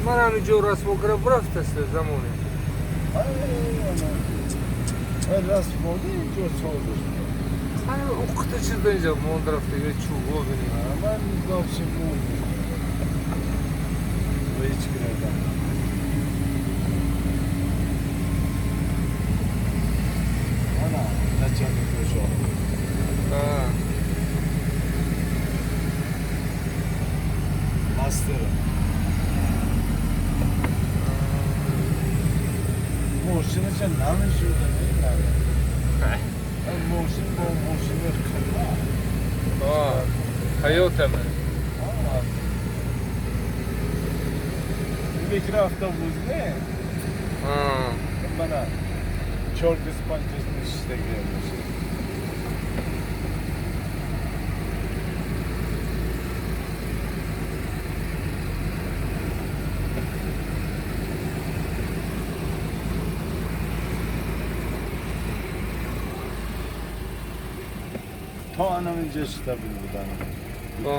من همینجا رسم و کرم رفت است زمانه راست مونده اینجا سازش من اون چیز به اینجا موند رفته یه چوبا بینیم من داشتم مونده و هیچ گردم انا نچند کشا مستره ماشین چه نمی شده ماشین با ماشین آه حیاتمه فکر avtobus ne? Bana Çorkes Pancas'ın işte gelmiş. Ta anamın cesita bildi bana.